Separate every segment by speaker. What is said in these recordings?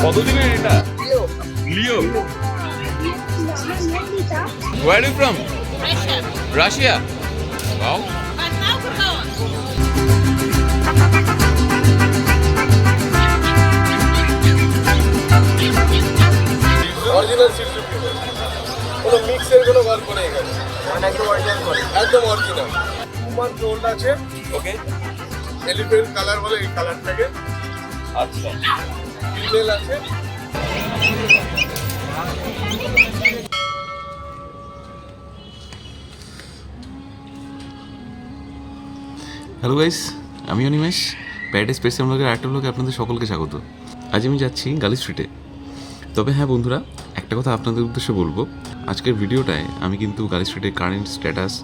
Speaker 1: কতদিনের এটা? লিও। Where are you from?
Speaker 2: Russia.
Speaker 1: Russia. Wow.
Speaker 2: But now Gurgaon.
Speaker 3: Original silk কোনো মিক্সের কোনো গল্প নেই এখানে, একদম অরিজিনাল করে, একদম অরিজিনাল। 2 month old আছে।
Speaker 1: ওকে।
Speaker 3: এলিফ্যান্ট কালার বলে এই কালারটাকে।
Speaker 1: আচ্ছা।
Speaker 3: ফিমেল আছে।
Speaker 4: হ্যালো গাইস, আমি অনিমেষ। প্যারাডাইস স্পেশাল ব্লগের আরেকটা ব্লগে আপনাদের সকলকে স্বাগত। আজ আমি যাচ্ছি গালি স্ট্রিটে। তবে হ্যাঁ বন্ধুরা, একটা কথা আপনাদের উদ্দেশ্যে বলবো, আজকের ভিডিওটায় আমি কিন্তু গালি স্ট্রিটের কারেন্ট স্ট্যাটাস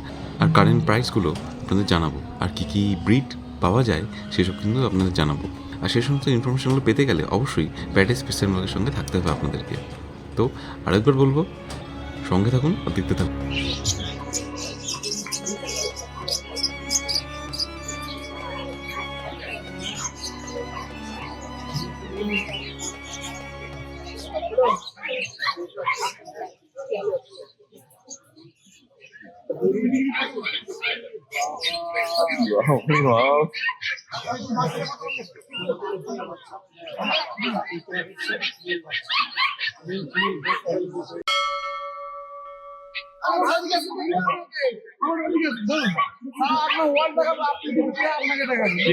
Speaker 4: আর কারেন্ট প্রাইসগুলো আপনাদের জানাবো, আর কী কী ব্রিড পাওয়া যায় সেসব কিন্তু আপনাদের জানাবো। আর সেই সমস্ত ইনফরমেশনগুলো পেতে গেলে অবশ্যই প্যারাডাইস স্পেশাল ব্লগের সঙ্গে থাকতে হবে আপনাদেরকে। তো আরেকবার বলবো, সঙ্গে থাকুন আর দেখতে থাকুন।
Speaker 1: Wow.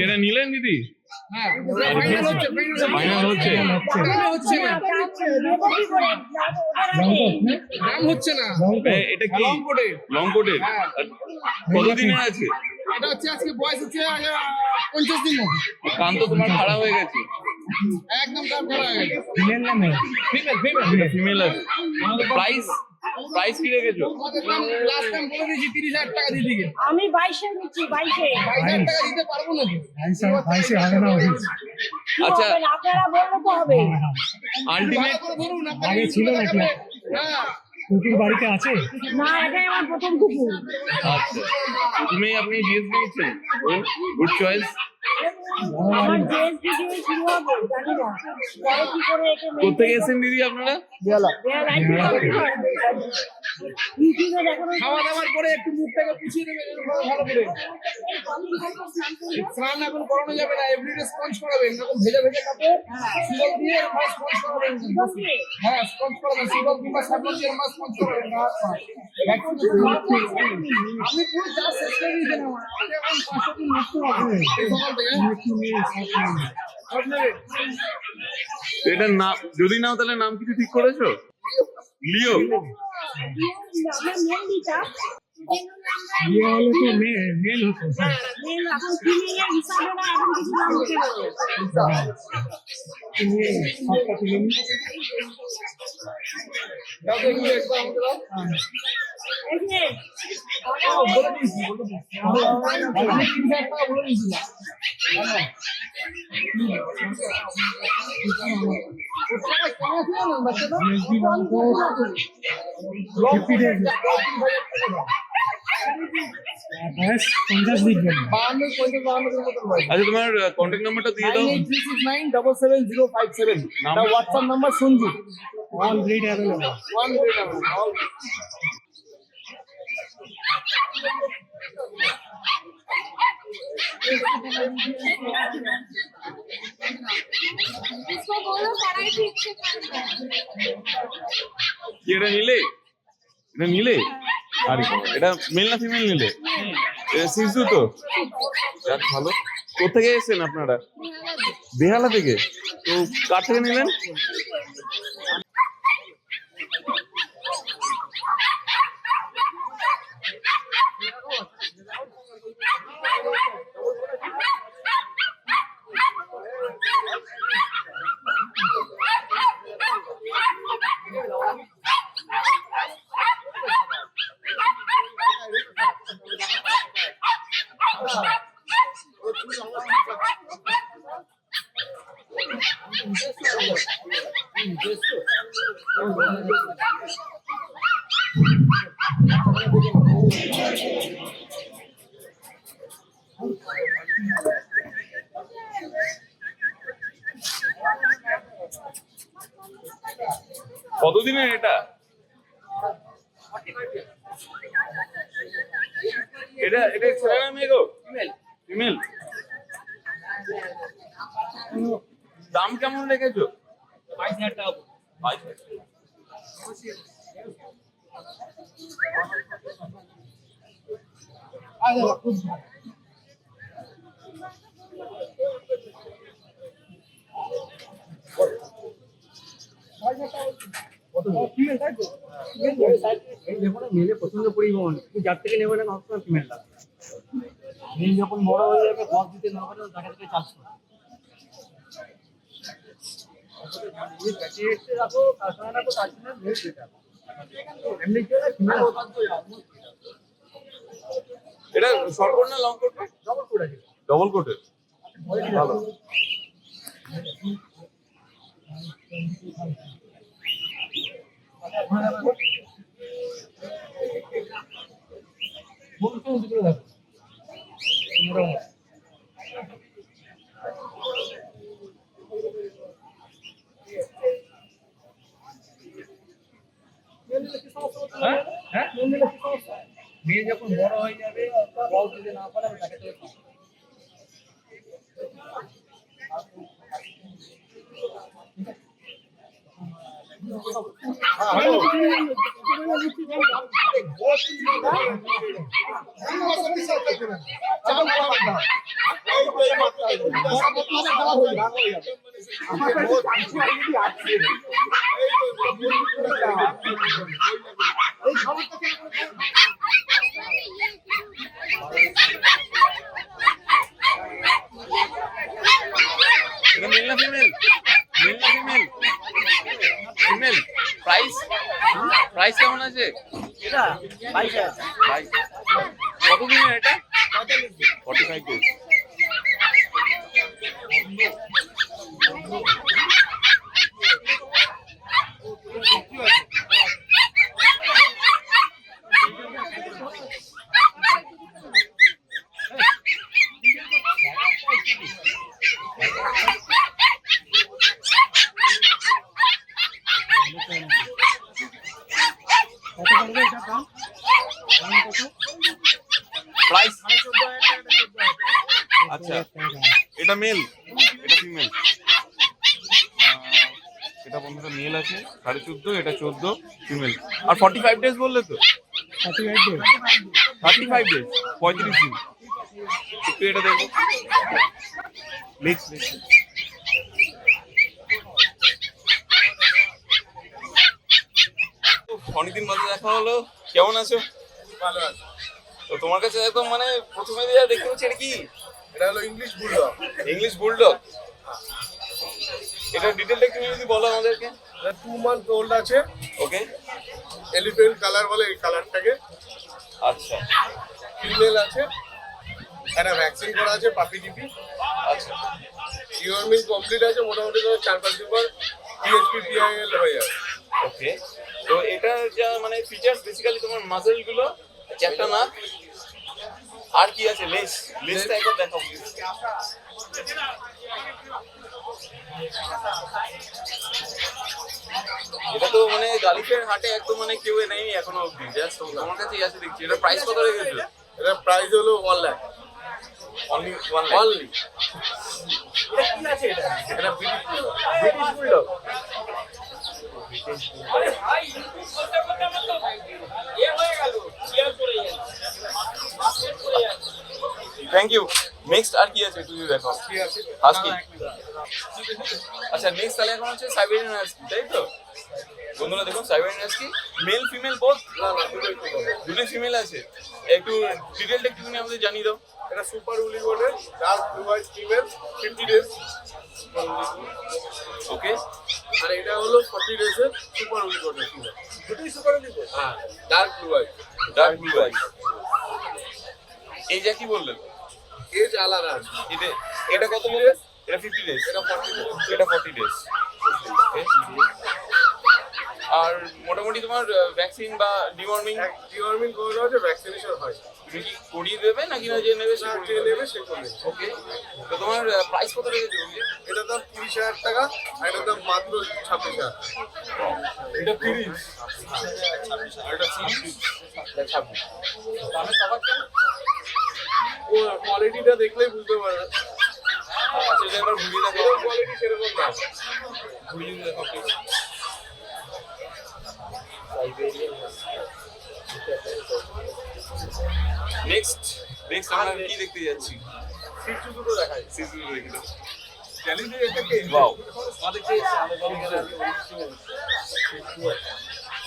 Speaker 1: এটা নিলেন দিদি? ফাইনাল হচ্ছে এটা কি লং কোটের? কতদিনের আছে
Speaker 3: এটা? হচ্ছে আজকে বয়স হচ্ছে 50 দিন মতো।
Speaker 1: কান তো তোমার খারাপ হয়ে গেছে
Speaker 3: একদম কান খারাপ হয়ে গেছে।
Speaker 1: ফিমেল আছে। প্রাইস কি রেখেছো?
Speaker 3: লাস্ট টাইম বলে দিয়েছি 30,000 টাকা দিয়ে দিকে।
Speaker 2: আমি 22 এ দিচ্ছি, 22
Speaker 3: টাকা দিতে পারবো না।
Speaker 5: 22 হবে না।
Speaker 1: আচ্ছা,
Speaker 2: আপনারা বললে তো হবে।
Speaker 1: আলটিমেট
Speaker 3: বলুন
Speaker 5: আগে ছিল নাকি?
Speaker 3: হ্যাঁ,
Speaker 5: কুকুর বাড়িতে আছে?
Speaker 2: না, এটাই আমার প্রথম কুকুর।
Speaker 1: আচ্ছা, আপনি জিএস নিয়েছেন? Good choice.
Speaker 2: আমার ড্রেস ভিডিও শুরু হবে, জানি না পরে কি করে একে
Speaker 1: কোথেকে এসেছেন দিদি আপনারা?
Speaker 2: ইউটিউবে দেখো।
Speaker 3: খাওয়া দাওয়ার পরে একটু মুখটাকে পুছিয়ে দেবে ভালো করে। স্নান এখন করানো যাবে না, এভরিডে স্পঞ্জ করাবেন, এরকম ভেজা ভেজা কাপড় সুগল দিয়ে স্পঞ্জ করাবেন। হ্যাঁ, স্পঞ্জ করাবেন, সুগল কিংবা সাবন দিয়ে স্পঞ্জ করাবেন। আমি পুরো চা শেষ করে দিয়েছেন আমার। এখন 500 দিন নষ্ট হবে সকাল থেকে।
Speaker 1: এটা নাম যদি নাও তাহলে নাম কিছু ঠিক করেছো? লিও।
Speaker 2: আমার মেনলিটা
Speaker 5: বিয়ে হলে তো মেল হতো।
Speaker 2: মেন এখন ফিমেল হিসাবে না, এখন কিছু নাম হতে পারে।
Speaker 5: সবটা তুলে নিয়ে
Speaker 3: দাও দেখি একবার আমাকে দাও।
Speaker 2: এই যে
Speaker 3: বলে দিয়েছি, বলে দিয়েছি। আমি 30,000 টাকা বলে দিয়েছিলাম।
Speaker 5: বয়স 50 দিন জন্য।
Speaker 1: আচ্ছা, তোমার কন্ট্যাক্ট নাম্বারটা দিয়ে দাও।
Speaker 3: 9369777057। এটা WhatsApp number Sanju.
Speaker 5: All breed available.
Speaker 3: One grade available. All.
Speaker 2: इसको बोलो पढ़ाई ठीक से करना।
Speaker 1: কি এটা নিলে? এটা নিলে? আরে এটা মেল না ফিমেল নিলে? এটা শিশু তো? যাক ভালো। কোথা থেকে এসেছেন আপনারা? বেহালা থেকে। তো কার থেকে নিলেন? কতদিনের এটা? এটা এটা ছেলে না মেয়ে গো? ফিমেল। দাম কেমন রেখেছো?
Speaker 5: 22,000 টাকা।
Speaker 1: 22,000।
Speaker 5: মেলে পছন্দ পরিবহন যার থেকে নেবে না সবসময় ফিমেলটা। মেল যখন বড় হয়ে যাবে গছ দিতে না পারে তাকে থেকে চাষ করে রাখো কারখানা রাখো তার জন্য মেল বেটার। এমনি কি ফিমেল
Speaker 1: এটা শর্ট কোট না লং কোট?
Speaker 5: ডবল কোড আছে।
Speaker 1: ডবল কোটের। ভালো।
Speaker 5: মেয়ে যখন বড় হয়ে যাবে বল দিতে না পারে তাকে থেকে
Speaker 1: এটা মেল না ফিমেল? মেল না ফিমেল? ফিমেল। প্রাইস প্রাইস কেমন আছে?
Speaker 5: এটা 22,000
Speaker 1: ভাই কতদিনের এটা? 45 ডেজ। প্রাইস আচ্ছা এটা মেল এটা ফিমেল এটা বন্ধুরা মেল আছে 14.5 এটা 14 ফিমেল আর 45 ডেজ বললে তো 35 ডেজ 35 দিন একটু এটা দেখো নেক্সট অনেকদিন বাদে দেখা হলো কেমন আছো
Speaker 3: ভালো আছে।
Speaker 1: তো তোমার কাছে একদম মানে প্রথমে যেটা দেখতে পাচ্ছি এটা কি
Speaker 3: এটা হলো ইংলিশ বুলডগ।
Speaker 1: ইংলিশ বুলডগ এটা ডিটেইলটা একটু যদি বলো আমাদেরকে
Speaker 3: এটা 2 মান্থ ওল্ড আছে।
Speaker 1: ওকে
Speaker 3: এলিফ্যান্ট কালার বলে এই কালারটাকে।
Speaker 1: আচ্ছা
Speaker 3: ফিমেল আছে, একটা ভ্যাকসিন করা আছে পাপি টিপি।
Speaker 1: আচ্ছা
Speaker 3: ডিওয়ার্মিং কমপ্লিট আছে, মোটামুটি 4-5 দিন পর পিএইচপি পিআইএল হয়ে যাবে।
Speaker 1: ওকে তো এটা যা মানে ফিচার্স বেসিক্যালি তোমার মাসেল গুলো চ্যাপ্টা না আর কি আছে লেস লেসটা একবার দেখাও প্লিজ এটা তো মানে গালিফের হাটে একদম মানে কেউ নেই এখনো অবধি জাস্ট তোমার কাছেই আছে দেখছি এটা প্রাইস কত রেখেছো
Speaker 3: এটা প্রাইস হলো 1 লাখ
Speaker 1: অনলি 1 লাখ
Speaker 3: অনলি।
Speaker 1: এটা কি আছে এটা
Speaker 3: এটা British
Speaker 1: bulldog thank you next আর কি আছে একটু যদি দেখাও
Speaker 3: কি আছে?
Speaker 1: হাস্কি আচ্ছা নেক্সট তাহলে এখন হচ্ছে সাইবেরিয়ান হাস্কি তাই তো বন্ধুরা দেখুন Siberian husky male female both
Speaker 3: না না
Speaker 1: দুটোই ফিমেল আছে একটু ডিটেইলটা একটুখানি আমাদের জানিয়ে দাও
Speaker 3: এটা সুপার উলি বলে dark blue eyes female 50 days.
Speaker 1: Okay
Speaker 3: আর এটা হলো 40 ডেজের সুপার উলি বলে ফিমেল। দুটোই সুপার উলি বলে। হ্যাঁ ডার্ক ব্লু আইজ।
Speaker 1: ডার্ক ব্লু আই এই যা কি বললেন
Speaker 3: এজ আলাদা আছে।
Speaker 1: এটা এটা কত বললেন এটা 50 ডেজ
Speaker 3: এটা 40 ডেজ।
Speaker 1: এটা 40 ডেজ আর মোটামুটি তোমার ভ্যাকসিন বা ডিওয়ার্মিং
Speaker 3: ডিওয়ার্মিং করানো আছে, ভ্যাকসিনেশন হয়।
Speaker 1: তুমি কি করিয়ে দেবে নাকি না যে নেবে সে করিয়ে দেবে? ওকে, তো তোমার প্রাইস কত রেখেছো?
Speaker 6: এটার দাম 30,000 টাকা আর এটার দাম মাত্র 26,000।
Speaker 1: এটা 30 আর এটা 26। দামের তফাৎ কেন?
Speaker 6: ও কোয়ালিটিটা দেখলেই বুঝতে পারবে।
Speaker 1: আচ্ছা, এটা এবার ঘুরিয়ে দেখো।
Speaker 6: এরকম কোয়ালিটি সেরকম না।
Speaker 1: ঘুরিয়ে দেখো please। নেক্সট আমরা কি দেখতে যাচ্ছি?
Speaker 6: সিটু দুটো দেখাই।
Speaker 1: সিজু দেখতে।
Speaker 6: চ্যালেঞ্জ এটাকে
Speaker 1: ওয়াও,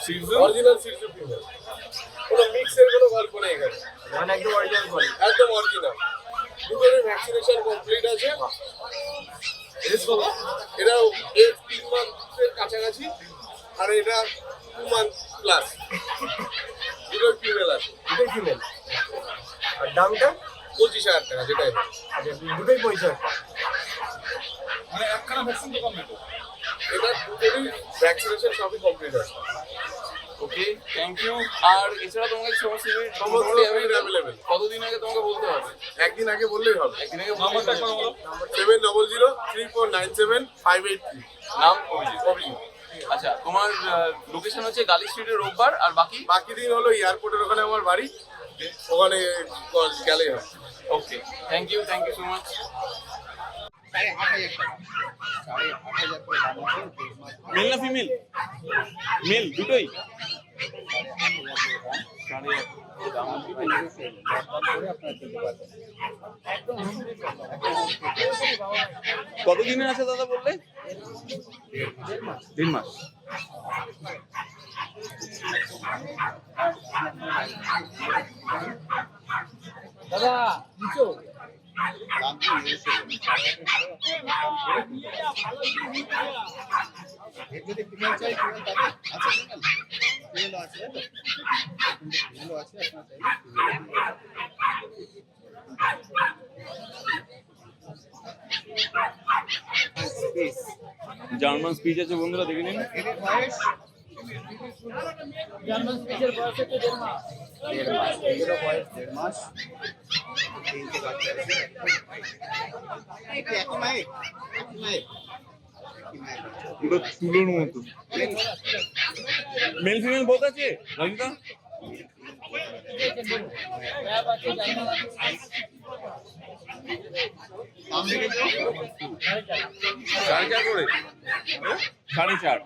Speaker 6: সিটু অরিজিনাল সিটু ফিমেল। কোনো মিক্সের কোনো গল্প নেই এখানে।
Speaker 5: মানে একদম অরিজিনাল কোয়ালিটি।
Speaker 6: একদম অরিজিনাল। দুটোরই ভ্যাকসিনেশন কমপ্লিট আছে। এটা এজ 3 মান্থের কাছাকাছি আর এটা 2 মান্থ প্লাস। দুটোই ফিমেল আছে।
Speaker 5: দুটোই ফিমেল। আর দামটা
Speaker 6: 25,000 টাকা যেটা এটা।
Speaker 5: আচ্ছা দুটোই 25,000।
Speaker 6: মানে একখানা ভ্যাকসিন তো কমপ্লিট। এটা দুটোরই ভ্যাকসিনেশন সবই কমপ্লিট আছে।
Speaker 1: ওকে, থ্যাংক ইউ। আর এছাড়া তোমার কাছে সমস্ত
Speaker 6: সমস্ত available।
Speaker 1: কতদিন আগে তোমাকে বলতে হবে?
Speaker 6: একদিন আগে বললেই হবে।
Speaker 1: একদিন আগে নাম্বারটা একবার বলো।
Speaker 6: 700349758
Speaker 1: নাম অভিজিৎ।
Speaker 6: অভিজিৎ।
Speaker 1: আচ্ছা, তোমার লোকেশন হচ্ছে গালি স্ট্রিটের রোববার, আর বাকি
Speaker 6: বাকি দিন হলো এয়ারপোর্টের ওখানে আমার বাড়ি, ওখানে গেলেই হয়।
Speaker 1: Okay, thank you so much. Male না ফিমেল? মেল দুটোই। কতদিনের আছে দাদা বললে? 1.5 মাস।
Speaker 2: দাদা নিচো
Speaker 7: যদি ফিমেল চাই ফিমেল পাবে, আছে ফিমেল আছে, তো ফিমেলও আছে আপনার চাইলে।
Speaker 1: জার্মান স্পিচ আছে বন্ধুরা, দেখে নিন।
Speaker 7: এর বয়স
Speaker 2: জার্মান স্পিচের বয়স হচ্ছে 1.5 মাস।
Speaker 7: 1.5 মাস, এগুলো বয়স 1.5 মাস। তিনটে বাচ্চা আছে। একই মায়ের, একই মায়ের, একই মায়ের বাচ্চা।
Speaker 1: পুরো তুলোর মতো। মেল ফিমেল বোথ আছে রঞ্জিতা?
Speaker 7: দাম রেখেছো
Speaker 1: 4.5 করে? 4.5।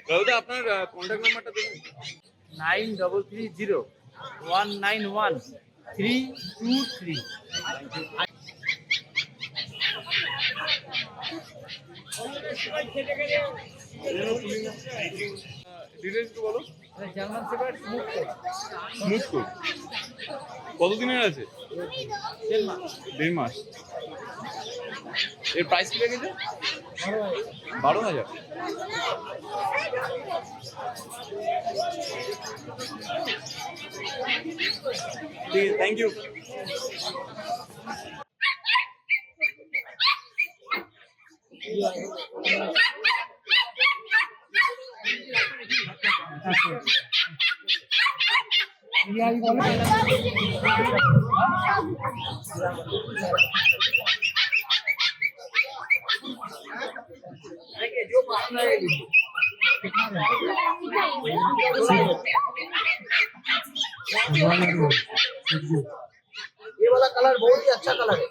Speaker 1: দাদা আপনার কন্ট্যাক্ট নাম্বারটা দেবেন?
Speaker 2: 9331911323।
Speaker 1: ডিটেইলস একটু বলো।
Speaker 2: German shepherd smooth coat.
Speaker 1: Smooth coat. কতদিনের আছে?
Speaker 2: 1.5 মাস।
Speaker 1: 1.5 মাস। এর প্রাইস কি রেখেছে? 12,000। ঠিক আছে, থ্যাংক ইউ।
Speaker 5: ये वाला कलर बहुत ही अच्छा कलर है।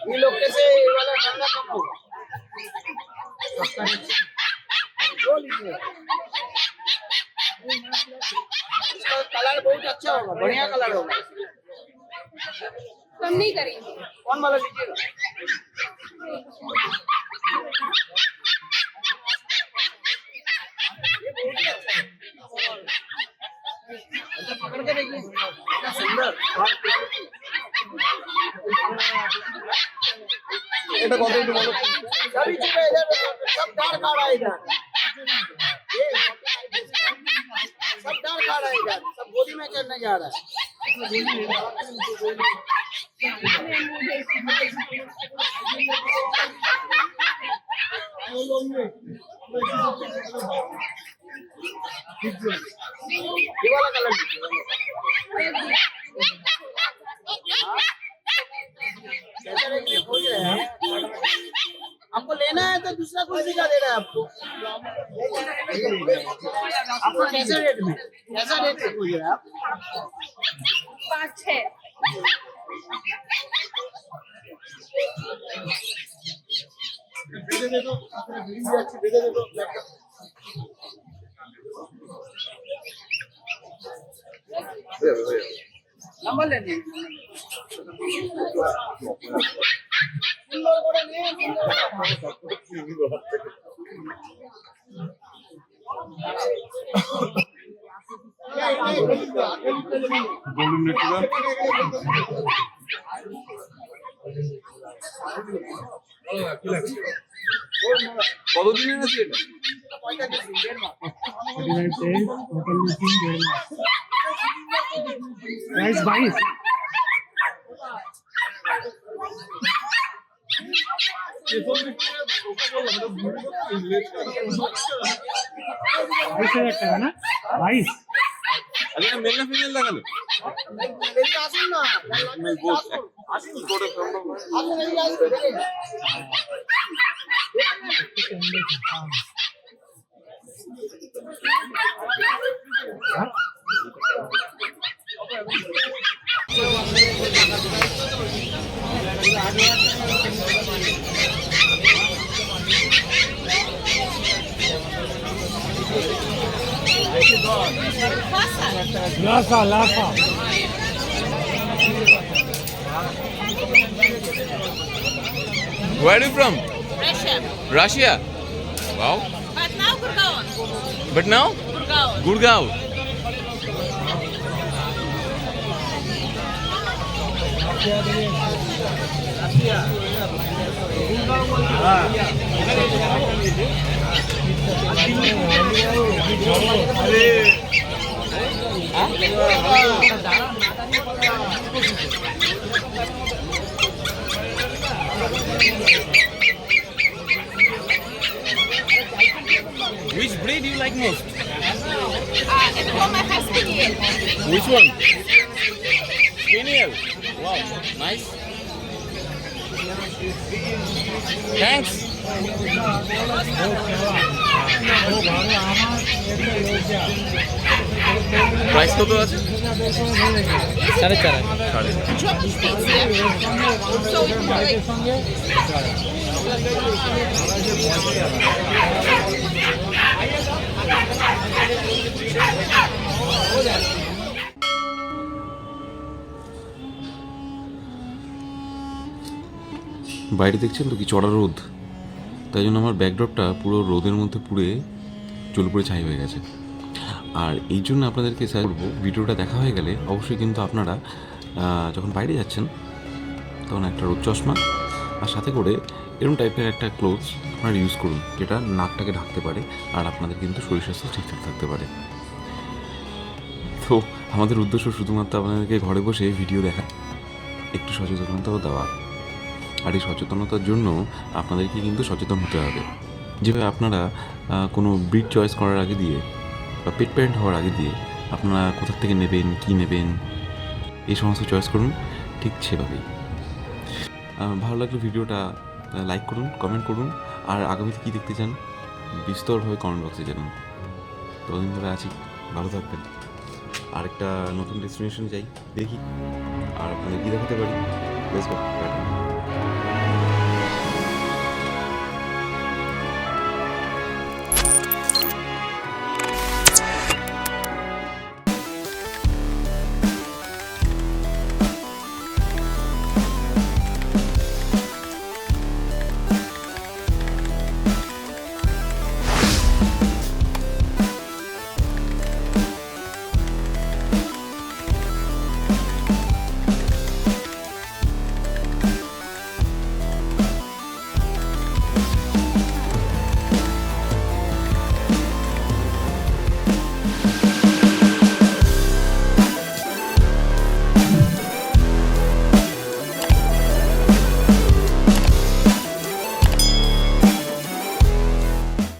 Speaker 5: ये लोग कैसे ये वाला ठंडा कम होगा। जो लीजिए इसका कलर बहुत अच्छा होगा, बढ़िया कलर होगा।
Speaker 8: कम नहीं करेंगे।
Speaker 5: कौन वाला लीजिएगा? अच्छा पकड़ के देखिए, कितना सुंदर।
Speaker 6: এটা কত একটু বলো।
Speaker 5: सभी चीजें इधर सब डार्क आ रहा है इधर। ये सब डार्क आ रहा है इधर, सब बॉडी में चढ़ने जा रहा है।
Speaker 3: ये वाला कलर आपको लेना है तो दूसरा कुर्सी का दे रहा है आपको कैसे रेट में खोज रहे हैं आप
Speaker 2: 5-6
Speaker 3: नंबर लेने
Speaker 1: গোল্ডেন রিট্রিভার কতদিনের আছে এটা?
Speaker 5: प्राइस 22 22,000 টাকা না 22
Speaker 1: আচ্ছা এটা মেল না ফিমেল দেখালো?
Speaker 3: আসুন না
Speaker 1: কি করে সম্ভব হয়?
Speaker 3: আসুন এদিকে আসুন দেখে
Speaker 5: लाफा लाफा
Speaker 1: Where are you from?
Speaker 8: Russia.
Speaker 1: Russia. Wow.
Speaker 8: But now Gurgaon.
Speaker 1: But now?
Speaker 8: Gurgaon.
Speaker 1: Gurgaon. Which breed do you like most?
Speaker 8: At home I have spaniel.
Speaker 1: Which one? Spaniel. Wow, nice. Thanks. Price কত আছে? 4.5
Speaker 8: Job speaks here. So like,
Speaker 4: বাইরে দেখছেন তো কি চড়া রোদ, তাই জন্য আমার ব্যাকড্রপটা পুরো রোদের মধ্যে পুড়ে জ্বলে পুড়ে ছাই হয়ে গেছে। আর এই জন্য আপনাদেরকে সাজেস্ট করবো, ভিডিওটা দেখা হয়ে গেলে অবশ্যই কিন্তু আপনারা যখন বাইরে যাচ্ছেন তখন একটা রোদ চশমা আর সাথে করে এরকম টাইপের একটা ক্লোথস আপনারা ইউজ করুন, যেটা নাকটাকে ঢাকতে পারে আর আপনাদের কিন্তু শরীর স্বাস্থ্য ঠিকঠাক থাকতে পারে। তো আমাদের উদ্দেশ্য শুধুমাত্র আপনাদেরকে ঘরে বসে ভিডিও দেখা, একটু সচেতনতাও দেওয়া। আর এই সচেতনতার জন্য আপনাদেরকে কিন্তু সচেতন হতে হবে। যেভাবে আপনারা কোনো ব্রিড চয়েস করার আগে দিয়ে বা পেট প্যারেন্ট হওয়ার আগে দিয়ে আপনারা কোথা থেকে নেবেন, কী নেবেন, এই সমস্ত চয়েস করুন, ঠিক সেভাবেই। ভালো লাগলে ভিডিওটা লাইক করুন, কমেন্ট করুন, আর আগামীতে কী দেখতে চান বিস্তরভাবে কমেন্ট বক্সে জানান। ততদিন ধরে আছি, ভালো থাকবেন। আরেকটা নতুন ডেস্টিনেশন যাই, দেখি আর আপনাদের কী দেখাতে পারি। বেশ